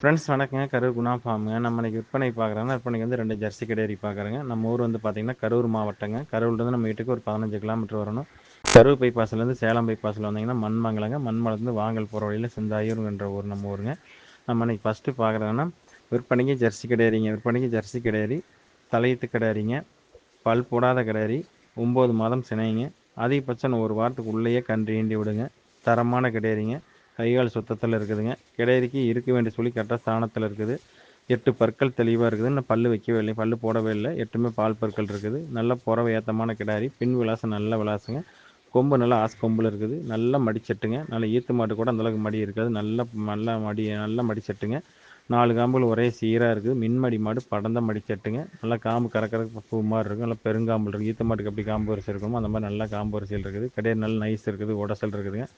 Friends வணக்கங்க. கரூர் குணா ஃபார்முங்க. நம்ம இன்னைக்கு விற்பனை பார்க்குறோன்னா, விற்பனைக்கு வந்து 2 ஜெர்சி கிடேரி பார்க்குறோங்க. நம்ம ஊர் வந்து பார்த்தீங்கன்னா, கரூர் மாவட்டங்க. கரூர்லேருந்து நம்ம வீட்டுக்கு ஒரு 15 கிலோமீட்டர் வரணும். கரூர் பைபாஸ்லேருந்து சேலம் பைபாஸில் வந்தீங்கன்னா, மண்மங்கலங்க. மண்மங்கலத்துலேருந்து வாங்கல் போகிற வழியில் சிந்தாயூருங்கன்ற ஊர் நம்ம ஊருங்க. நம்ம இன்னைக்கு ஃபஸ்ட்டு பார்க்குறோன்னா, விற்பனைக்கு ஜெர்சி கிடேரிங்க. விற்பனைக்கு ஜெர்சி கிடேரி, தலையீத்து கிடாரிங்க, பல் போடாத கிடாரி, 9 மாதம் சினைங்க. அதிகபட்சம் ஒரு வாரத்துக்கு உள்ளேயே கன்று ஈண்டி விடுங்க. தரமான கிடேரிங்க. கைகால் சுத்தத்தில் இருக்குதுங்க. கிடேரிக்கு இருக்க வேண்டிய சொல்லி கரெக்டாக ஸ்தானத்தில் இருக்குது. 8 பற்கள் தெளிவாக இருக்குது. இன்னும் பல்லு வைக்கவே இல்லை, பல்லு போடவே இல்லை. 8மே பால் பற்கள் இருக்குது. நல்ல புறவை ஏற்றமான கிடாரி. பின் விலாசம் நல்ல விலாசுங்க. கொம்பு நல்லா ஆஸ் கொம்பில் இருக்குது. நல்ல மடிச்சட்டுங்க. நல்ல ஈத்து மாட்டு கூட அந்தளவுக்கு மடி இருக்காது. நல்ல மடிச்சட்டுங்க. 4 காம்புகள் ஒரே சீராக இருக்குது. மின்மடி மாடு படந்த மடிச்சட்டுங்க. நல்லா காம்பு கறக்கறக்கு பூ மாதிரி இருக்கும். நல்லா பெருங்காம்பு இருக்குது. ஈத்து மாட்டுக்கு எப்படி காம்பு வரிசை இருக்குமோ அந்த மாதிரி நல்லா காம்பு வரிசையில் இருக்குது. கிடையாது நல்ல நைஸ் இருக்குது. உடசல் இருக்குதுங்க.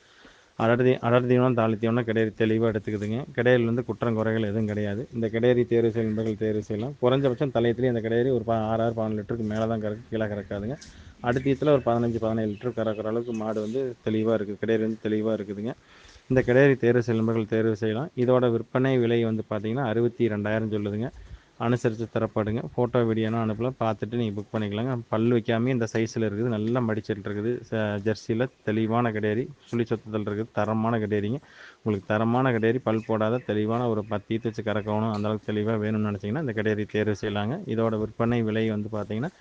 அடர்த்தியமான தாளித்தியம்னா கிடையாது தெளிவாக எடுத்துக்குதுங்க. கிடையில் வந்து குற்றம் குறைகள் எதுவும் கிடையாது. இந்த கிடையரி தேர்வு செய்யும் நண்பர்கள் தேர்வு செய்யலாம். குறைஞ்சபட்சம் தலையத்துலேயே இந்த கிடையரி ஒரு 6 11 லிட்டருக்கு மேலே தான் கறக்கு, கீழே கறக்காதுங்க. அடுத்தீத்தில் ஒரு 15 லிட்டர் கறக்கிற அளவுக்கு மாடு வந்து தெளிவாக இருக்குது. கிடையரி வந்து தெளிவாக இருக்குதுங்க. இந்த கிடையரி தேர்வு செய்யும் நண்பர்கள் தேர்வு செய்யலாம். இதோட விற்பனை விலை வந்து பார்த்தீங்கன்னா 62,000 சொல்லுதுங்க. அனுசரித்து தரப்படுங்க. ஃபோட்டோ வீடியோனா அனுப்பலாம், பார்த்துட்டு நீங்கள் புக் பண்ணிக்கலாங்க. பல் வைக்காமே இந்த சைஸில் இருக்குது. நல்லா மடிச்சிட்டு இருக்குது. ஜெர்சியில் தெளிவான கிடையரி, சுழி சொத்தத்தில் இருக்குது. தரமான கிடையரிங்க. உங்களுக்கு தரமான கிடையரி, பல் போடாத தெளிவான ஒரு 10 ஈத்து வச்சு கறக்கணும் அந்தளவுக்கு தெளிவாக வேணும்னு நினச்சிங்கன்னா இந்த கிடையரி தேர்வு செய்யலாங்க. இதோட விற்பனை விலை வந்து பார்த்தீங்கன்னா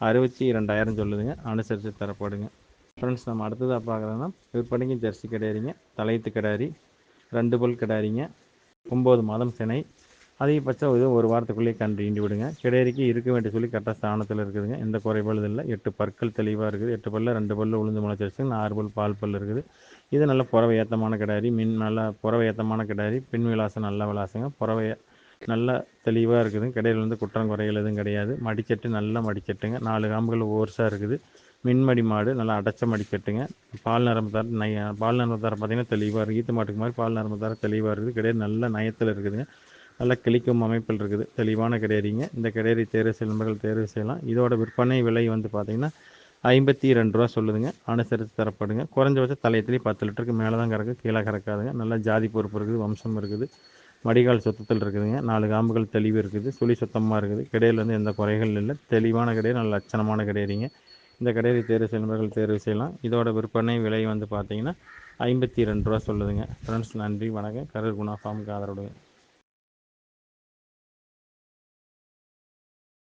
62,000 சொல்லுதுங்க. அனுசரித்து தரப்படுங்க. ஃப்ரெண்ட்ஸ் நம்ம அடுத்ததாக பார்க்குறோன்னா, விற்பனைக்கு ஜெர்சி கிடையாதுங்க. தலையத்து கிடாரி, 2 பல் கிடாரிங்க, 9 மாதம் சினை. அதிகபட்சம் இது ஒரு வாரத்துக்குள்ளேயே கன்று ஈண்டி விடுங்க. கிடேரிக்கு இருக்க வேண்டிய சொல்லி கரெக்டாக ஸ்தானத்தில் இருக்குதுங்க. எந்த குறைபாடும் இல்லை. 8 பற்கள் தெளிவாக இருக்குது. 8 பல்ல 2 பல்லு உளுந்து முளைச்சிருச்சு. 6 பல் பால் பல் இருக்குது. இது நல்ல புறவை ஏற்றமான கிடாரி. நல்லா புறவை ஏற்றமான கிடாரி. பின் விலாசம் நல்ல விலாசங்க. புறவை நல்லா தெளிவாக இருக்குது. கிடையில் வந்து குற்றம் குறைகள் எதுவும் கிடையாது. மடிச்சட்டு நல்ல மடிச்சட்டுங்க. 4 காம்புகள் ஓர்ஸாக இருக்குது. மின்மடி மாடு நல்லா அடைச்ச மடிச்சட்டுங்க. பால் நரம்பு பால் நரம்பு தர பார்த்தீங்கன்னா தெளிவாக இருக்குது. ஈத்து மாட்டுக்கு மாதிரி பால் நரம்பு தர தெளிவாக இருக்குது. கிடையாது நல்ல நயத்தில் இருக்குதுங்க. நல்ல கிளிக்கும் அமைப்பில் இருக்குது. தெளிவான கிடேரிங்க. இந்த கிடேரி தேர்வு செய்யும் நண்பர்கள் தேர்வு செய்யலாம். இதோட விற்பனை விலை வந்து பார்த்தீங்கன்னா 52 ரூபா சொல்லுதுங்க. அனுசரித்து தரப்படுங்க. குறைஞ்சபட்சம் தலையத்துலேயே 10 லிட்டருக்கு மேலே தான் கறக்கு, கீழே கறக்காதுங்க. நல்லா ஜாதி பொறுப்பு இருக்குது, வம்சம் இருக்குது. மடிகால் சுத்தத்தில் இருக்குதுங்க. 4 காம்புகள் தெளிவு இருக்குது. சுழி சுத்தமாக இருக்குது. கிடையில் வந்து எந்த குறைகள் இல்லை. தெளிவான கிடையாது, நல்ல லட்சணமான கிடையாதுங்க. இந்த கடையை தேர்வு செய்யும் நண்பர்கள் தேர்வு செய்யலாம். இதோட விற்பனை விலை வந்து பார்த்தீங்கன்னா 52 ரூபா சொல்லுதுங்க. ஃப்ரெண்ட்ஸ் நன்றி, வணக்கம். கரூர் குணா ஃபார்முக்கு ஆதரவு.